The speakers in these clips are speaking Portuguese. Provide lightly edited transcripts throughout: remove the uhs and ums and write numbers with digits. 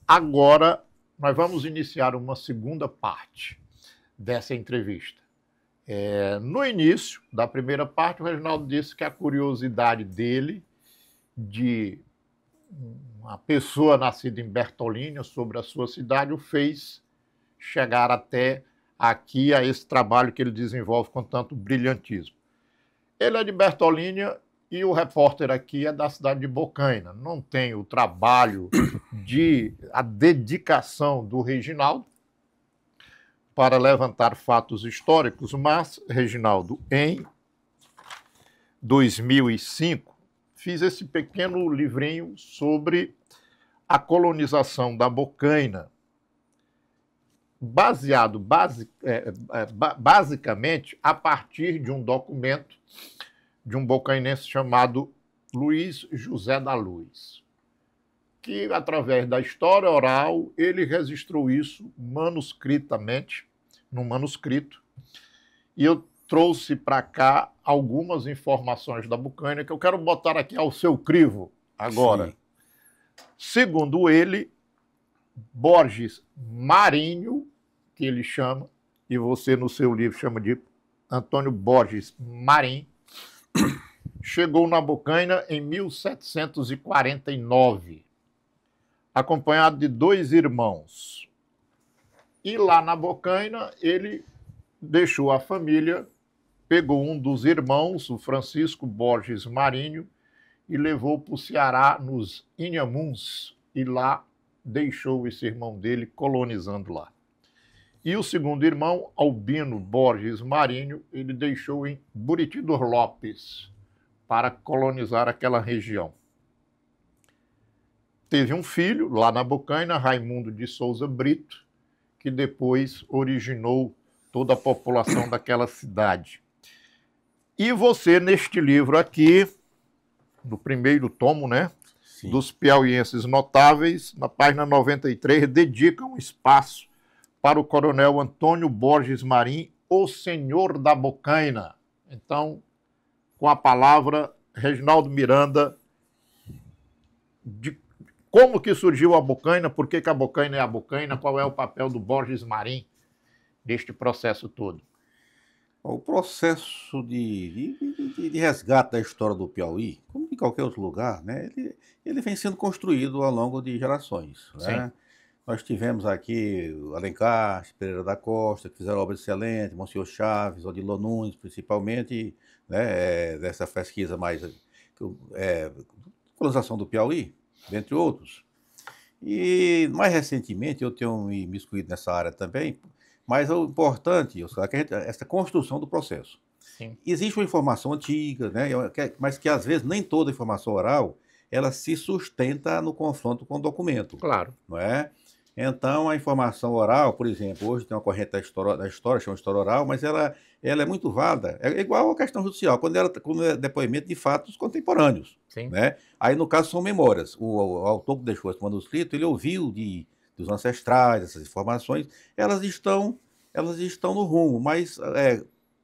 Agora, nós vamos iniciar uma segunda parte dessa entrevista. No início da primeira parte, o Reginaldo disse que a curiosidade dele de uma pessoa nascida em Bertolínia sobre a sua cidade o fez chegar até aqui a esse trabalho que ele desenvolve com tanto brilhantismo. Ele é de Bertolínia e o repórter aqui é da cidade de Bocaina. Não tem o trabalho a dedicação do Reginaldo para levantar fatos históricos, mas, Reginaldo, em 2005, fiz esse pequeno livrinho sobre a colonização da Bocaina, basicamente a partir de um documento de um bocainense chamado Luiz José da Luz, que, através da história oral, ele registrou isso manuscritamente, num manuscrito, e eu trouxe para cá algumas informações da Bocaina que eu quero botar aqui ao seu crivo agora. Sim. Segundo ele, Borges Marinho, que ele chama, e você no seu livro chama de Antônio Borges Marim, chegou na Bocaina em 1749, acompanhado de 2 irmãos. E lá na Bocaina ele deixou a família, pegou um dos irmãos, o Francisco Borges Marinho, e levou para o Ceará, nos Inhamuns, e lá deixou esse irmão dele colonizando lá. E o segundo irmão, Albino Borges Marinho, ele deixou em Buriti dos Lopes para colonizar aquela região. Teve um filho lá na Bocaina, Raimundo de Souza Brito, que depois originou toda a população daquela cidade. E você, neste livro aqui, no primeiro tomo, né, Sim, dos piauienses notáveis, na página 93, dedica um espaço para o coronel Antônio Borges Marim, o senhor da Bocaina. Então, com a palavra, Reginaldo Miranda, de como que surgiu a Bocaina, por que a Bocaina é a Bocaina, qual é o papel do Borges Marim neste processo todo? o processo de resgate da história do Piauí, como em qualquer outro lugar, né, ele vem sendo construído ao longo de gerações, né? Nós tivemos aqui o Alencar, Pereira da Costa, que fizeram obras excelentes, Monsenhor Chaves, Odilon Nunes, principalmente, né, dessa pesquisa mais colonização do Piauí, dentre outros. E mais recentemente eu tenho me imiscuído nessa área também, mas o importante, é que essa construção do processo. Sim. Existe uma informação antiga, né, mas que às vezes nem toda informação oral ela se sustenta no confronto com o documento. Claro. Não é? Então, a informação oral, por exemplo, hoje tem uma corrente da história chama história oral, mas ela é muito válida. É igual à questão judicial, quando é depoimento de fatos contemporâneos. Sim. Né? Aí, no caso, são memórias. O autor que deixou esse manuscrito, ele ouviu dos ancestrais, essas informações, elas estão no rumo, mas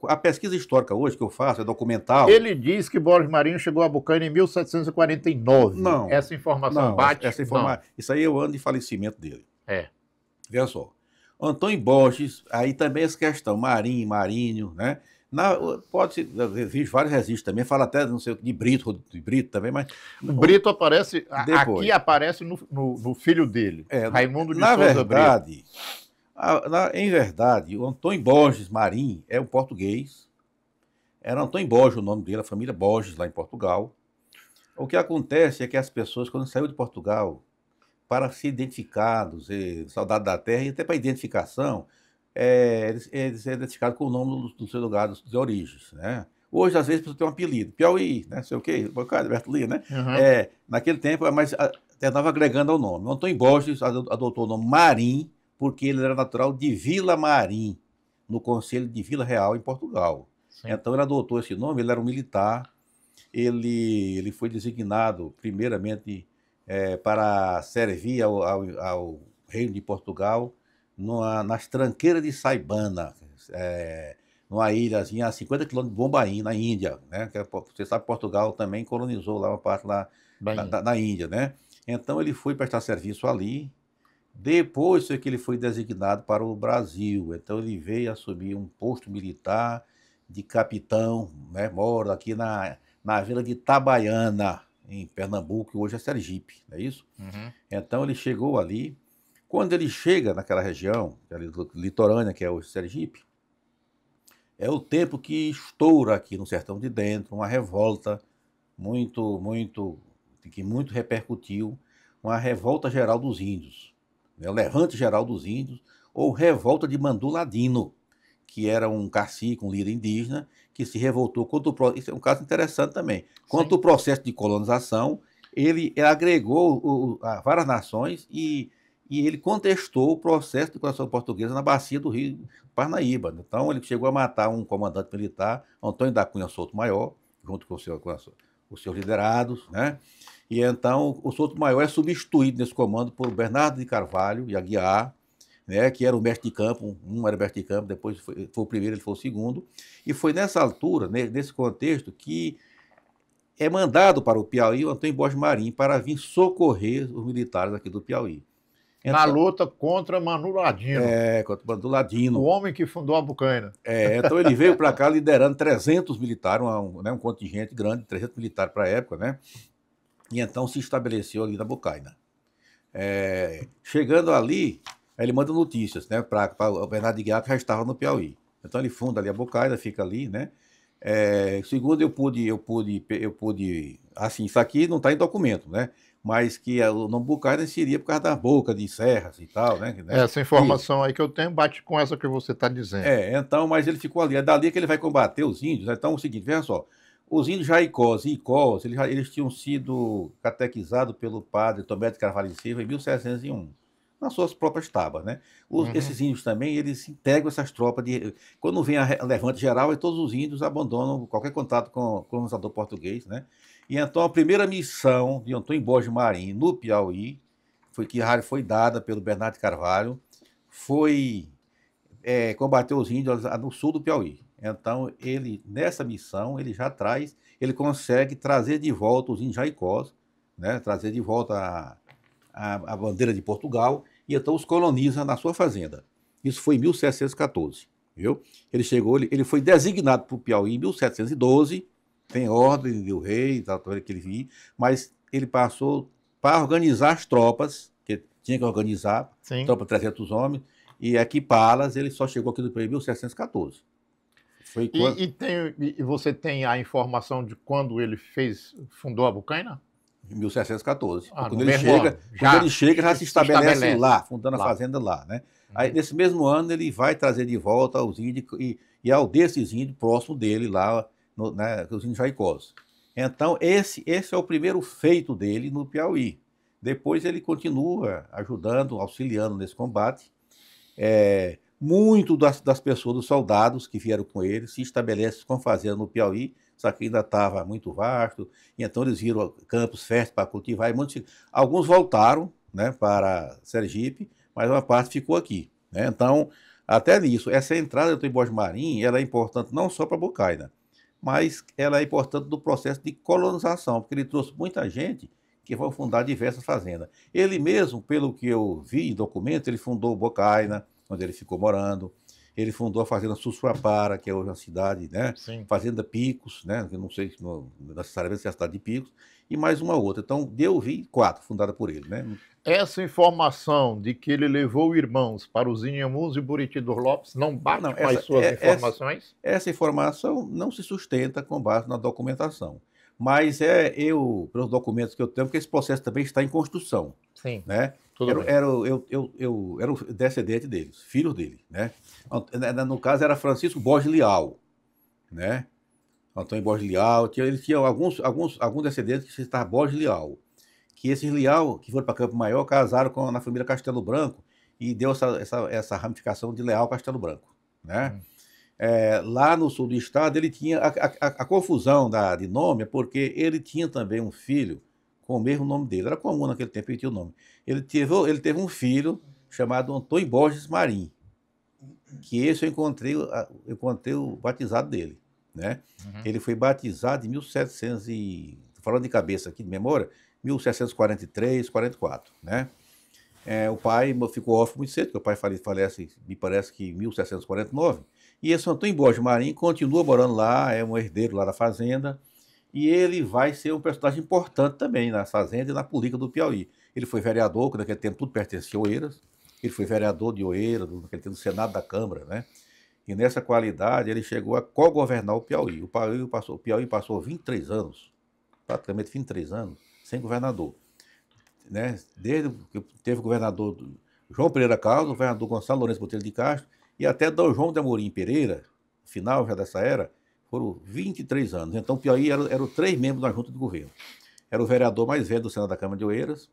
a pesquisa histórica hoje que eu faço é documental. Ele diz que Borges Marinho chegou a Bocaina em 1749. Não. Essa informação bate? Isso aí é o ano de falecimento dele. Veja só. Antônio Borges, aí também essa questão, Marinho, né? Pode-se, vejo vários registros também, fala até, não sei, de Brito também, mas... O Brito aparece, depois. Aqui aparece no filho dele, Raimundo de Souza Brito. Em verdade, o Antônio Borges Marim é um português, era Antônio Borges o nome dele, a família Borges lá em Portugal. O que acontece é que as pessoas, quando saíram de Portugal, para se identificados, saudade da terra, e até para identificação, eles são identificados com o nome do seu lugar de origens, né? Hoje, às vezes, a pessoa tem um apelido, Piauí, né? Sei o quê, Bocado, Bertolina, né? Uhum. Naquele tempo, mas estava agregando ao nome. O Antônio Borges adotou o nome Marim, porque ele era natural de Vila Marim, no Conselho de Vila Real, em Portugal. Sim. Então, ele adotou esse nome, ele era um militar, ele foi designado, primeiramente, para servir ao Reino de Portugal nas tranqueiras de Saibana, numa ilhazinha a 50 quilômetros de Bombaim, na Índia, né? Você sabe que Portugal também colonizou lá uma parte lá na Índia, né? Então ele foi prestar serviço ali Depois foi que ele foi designado para o Brasil. Então ele veio assumir um posto militar de capitão, né? Mora aqui na vila de Itabaiana, em Pernambuco, que hoje é Sergipe, não é isso? Uhum. Então ele chegou ali. Quando ele chega naquela região, que é litorânea, que é o Sergipe, é o tempo que estoura aqui no Sertão de Dentro, uma revolta que muito repercutiu, uma revolta geral dos índios, né? O levante geral dos índios, ou revolta de Mandu Ladino, que era um cacique, um líder indígena, que se revoltou contra isso é um caso interessante também, contra o processo de colonização. Ele agregou várias nações e ele contestou o processo de colonização portuguesa na bacia do Rio Parnaíba. Então ele chegou a matar um comandante militar, Antônio da Cunha Souto Maior, junto com os seus liderados, né? E então o Souto Maior é substituído nesse comando por Bernardo de Carvalho e Aguiar, né, que era o mestre de campo, um era o mestre de campo, depois foi o primeiro, ele foi o segundo, e foi nessa altura, nesse contexto, que é mandado para o Piauí o Antônio Borges Marim para vir socorrer os militares aqui do Piauí. Na luta contra Manu Ladino. Contra Manu Ladino. O homem que fundou a Bucaina. Então ele veio para cá liderando 300 militares, um contingente grande, 300 militares para a época, né? E então se estabeleceu ali na Bucaina. Chegando ali, ele manda notícias, né, para o Bernardo de Guiar, que já estava no Piauí. Então ele funda ali a Bucaina, fica ali, né? Segundo eu pude, assim, isso aqui não está em documento, né? Mas que o nome Bucaina seria por causa da boca de serras e tal, né? Essa informação aí que eu tenho bate com essa que você está dizendo. Então, mas ele ficou ali, é dali que ele vai combater os índios. Então é o seguinte, veja só, os índios Jaicós e Icós, eles tinham sido catequizados pelo padre Tomé de Carvalho e Silva em 1701. Nas suas próprias tabas, né? Esses índios também, eles integram essas tropas quando vem a levante geral, todos os índios abandonam qualquer contato com o colonizador português, né? E então a primeira missão de Antônio Borges Marim no Piauí, que foi dada pelo Bernardo de Carvalho, foi combater os índios no sul do Piauí. Então, nessa missão, ele consegue trazer de volta os índios Jaicós, né? Trazer de volta a bandeira de Portugal, e então os coloniza na sua fazenda. Isso foi em 1714, viu? Ele chegou, ele foi designado para o Piauí em 1712, tem ordem do rei, que ele viu, mas ele passou para organizar as tropas, que tinha que organizar, tropa de 300 homens, e equipá-las. Ele só chegou aqui no Piauí em 1714. Foi quando... e você tem a informação de quando ele fundou a Bucaina? Em 1714. Quando ele chega, já se estabelece lá, fundando a fazenda lá, né? Aí, nesse mesmo ano, ele vai trazer de volta os índios e ao desses índios próximo dele lá, né, os índios Jaicós. Então, esse é o primeiro feito dele no Piauí. Depois ele continua ajudando, auxiliando nesse combate. Muito das pessoas, dos soldados que vieram com ele, se estabelecem com fazenda no Piauí. Só que ainda estava muito vasto, e então eles viram campos férteis para cultivar. Alguns voltaram, né, para Sergipe, mas uma parte ficou aqui, né? Então, até nisso, essa entrada do Antônio Borges Marim, ela é importante não só para a Bucaina, mas ela é importante do processo de colonização, porque ele trouxe muita gente que vai fundar diversas fazendas. Ele mesmo, pelo que eu vi em documentos, ele fundou Bucaina, onde ele ficou morando. Ele fundou a Fazenda Sussuapara, que é hoje uma cidade, né? Sim. Fazenda Picos, né? Eu não sei necessariamente se é a cidade de Picos, e mais uma outra. Então, eu vi 4 fundadas por ele, né? Essa informação de que ele levou irmãos para os Inhamuns e Buriti dos Lopes não bate com as suas informações? Essa informação não se sustenta com base na documentação. Mas pelos documentos que eu tenho, porque esse processo também está em construção. Sim. Né? Eu era o descendente deles, filho dele, né? No caso era Francisco Borges Leal, né? Antônio Borges Leal, ele tinha alguns descendentes que se estavam Borges Leal, que esses Leal, que foram para Campo Maior, casaram na família Castelo Branco e deu essa ramificação de Leal Castelo Branco, né? Lá no sul do estado, ele tinha a confusão de nome, porque ele tinha também um filho com o mesmo nome dele. Era comum naquele tempo, ele tinha o nome. Ele teve um filho chamado Antônio Borges Marim, que esse eu encontrei o batizado dele, né? Ele foi batizado em 1700 falando de cabeça aqui, de memória, 1743, 44, né? O pai ficou órfão muito cedo, porque o pai falece, me parece que em 1749. E esse Antônio Borges Marim continua morando lá, é um herdeiro lá da fazenda, e ele vai ser um personagem importante também na fazenda e na política do Piauí. Ele foi vereador, que naquele tempo tudo pertencia a Oeiras, ele foi vereador de Oeiras, naquele tempo do Senado da Câmara, né? E nessa qualidade ele chegou a co-governar o Piauí. O Piauí passou 23 anos, praticamente 23 anos, sem governador, né? Desde que teve o governador João Pereira Carlos, o governador Gonçalo Lourenço Botelho de Castro, e até Dom João de Amorim Pereira, final já dessa era, foram 23 anos. Então o Piauí eram 3 membros da junta de governo. Era o vereador mais velho do Senado da Câmara de Oeiras,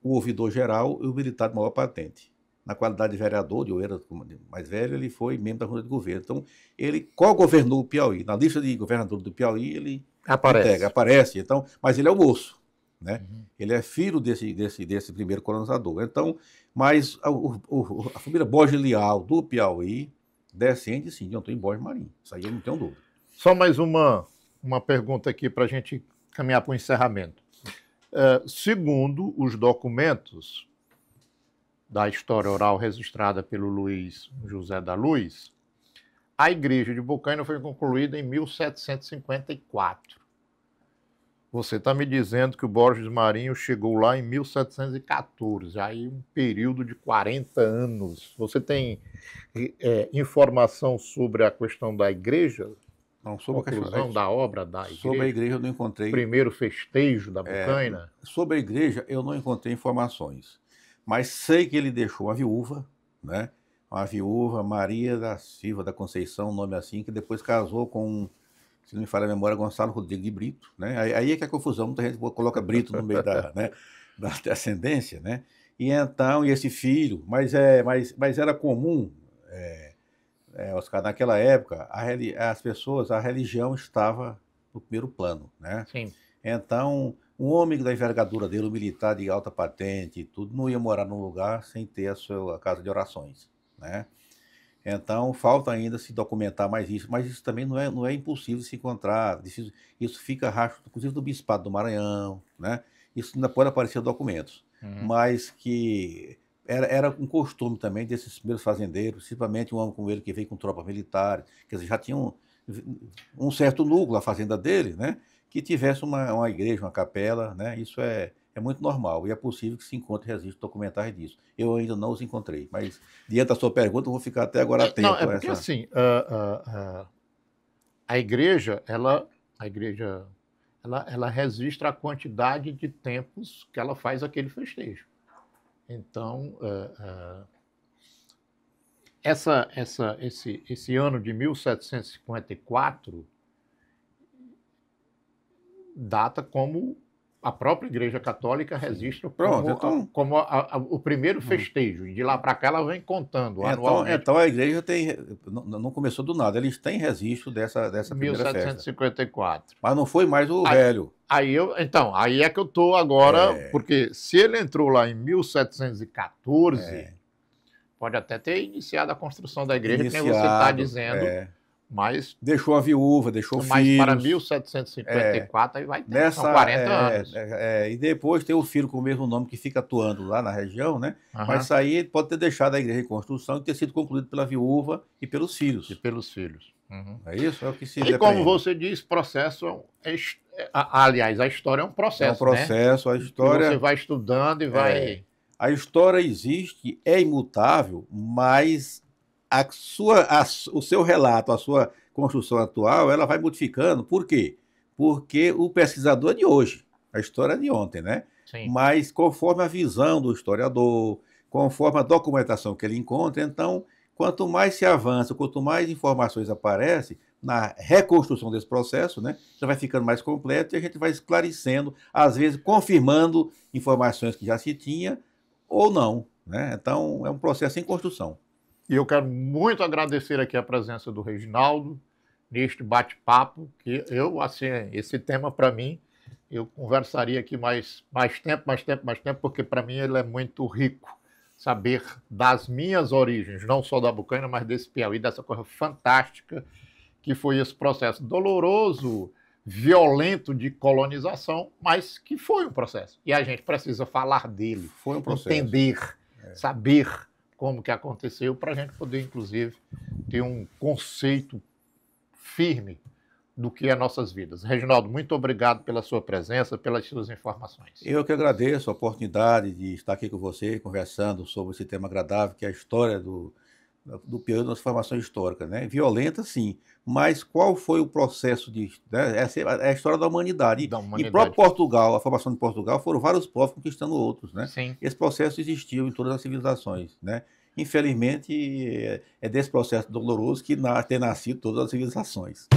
o ouvidor geral e o militar de maior patente. Na qualidade de vereador de Oeiras mais velho, ele foi membro da junta de governo. Então, ele co-governou o Piauí. Na lista de governador do Piauí, ele aparece. Então, mas ele é o moço, né? Ele é filho desse primeiro colonizador. Então, mas a família Borges Leal do Piauí descende, sim, de Antônio Borges Marim. Isso aí eu não tenho dúvida. Só mais uma pergunta aqui para a gente caminhar para o encerramento. Segundo os documentos da história oral registrada pelo Luiz José da Luz, a igreja de Bocaina foi concluída em 1754. Você está me dizendo que o Borges Marinho chegou lá em 1714, aí um período de 40 anos. Você tem informação sobre a questão da igreja? Não, sobre a conclusão da obra da igreja? Sobre a igreja eu não encontrei. Primeiro festejo da Bocaina? Sobre a igreja eu não encontrei informações, mas sei que ele deixou uma viúva, né? Uma viúva, Maria da Silva da Conceição, um nome assim, que depois casou com, se não me falha a memória, Gonçalo Rodrigues de Brito, né? Aí é que é a confusão, muita gente coloca Brito no meio né, da descendência, né? E então, e esse filho, mas era comum, Oscar, naquela época, as pessoas, a religião estava no primeiro plano, né? Sim. Então, um homem da envergadura dele, um militar de alta patente e tudo, não ia morar num lugar sem ter a sua casa de orações, né? Então, falta ainda se documentar mais isso, mas isso também não é impossível se encontrar, isso fica rastro, inclusive do Bispado do Maranhão, né? Isso ainda pode aparecer em documentos, mas que era um costume também desses primeiros fazendeiros, principalmente um homem como ele que veio com tropas militares, quer dizer, já tinha um certo núcleo a fazenda dele, né? Que tivesse uma igreja, uma capela, né? Isso é muito normal e é possível que se encontre registros documentais disso. Eu ainda não os encontrei, mas diante da sua pergunta eu vou ficar até agora atento. Não, porque assim, a igreja, ela registra a quantidade de tempos que ela faz aquele festejo. Então, esse ano de 1754 data como a própria Igreja Católica registra como o primeiro festejo. E de lá para cá ela vem contando anualmente. Então a igreja não começou do nada, eles têm registro dessa primeira festa. 1754. Mas não foi mais o velho. Aí é que eu estou agora, porque se ele entrou lá em 1714, pode até ter iniciado a construção da igreja, como você está dizendo. Mas deixou a viúva, deixou filhos. Mas para 1754 aí vai ter, são 40 anos. E depois tem o filho com o mesmo nome que fica atuando lá na região, né? Mas isso aí pode ter deixado a igreja em construção e ter sido concluído pela viúva e pelos filhos. É isso? É o que se E como você diz, processo... aliás, a história é um processo, É um processo, né? A história... Você vai estudando e vai... A história existe, é imutável, mas... o seu relato, a sua construção atual, ela vai modificando. Por quê? Porque o pesquisador é de hoje, a história é de ontem, né? Sim. Mas conforme a visão do historiador, conforme a documentação que ele encontra, então, quanto mais se avança, quanto mais informações aparecem na reconstrução desse processo, né? Já vai ficando mais completo e a gente vai esclarecendo, às vezes confirmando informações que já se tinha ou não, né? Então, é um processo em construção. E eu quero muito agradecer aqui a presença do Reginaldo neste bate-papo, que esse tema para mim, eu conversaria aqui mais tempo, porque para mim ele é muito rico. Saber das minhas origens, não só da Bocaina, mas desse Piauí, dessa coisa fantástica que foi esse processo doloroso, violento de colonização, mas que foi um processo. E a gente precisa falar dele, Foi um processo. entender, saber como que aconteceu, para a gente poder, inclusive, ter um conceito firme do que é nossas vidas. Reginaldo, muito obrigado pela sua presença, pelas suas informações. Eu que agradeço a oportunidade de estar aqui com você, conversando sobre esse tema agradável, que é a história do período da formação histórica, né? Violenta, sim, mas qual foi o processo de... Né? Essa é a história da humanidade. Da E humanidade. próprio Portugal, a formação de Portugal, foram vários povos conquistando outros, né? Sim. Esse processo existiu em todas as civilizações, né? Infelizmente, é desse processo doloroso que ter nascido todas as civilizações.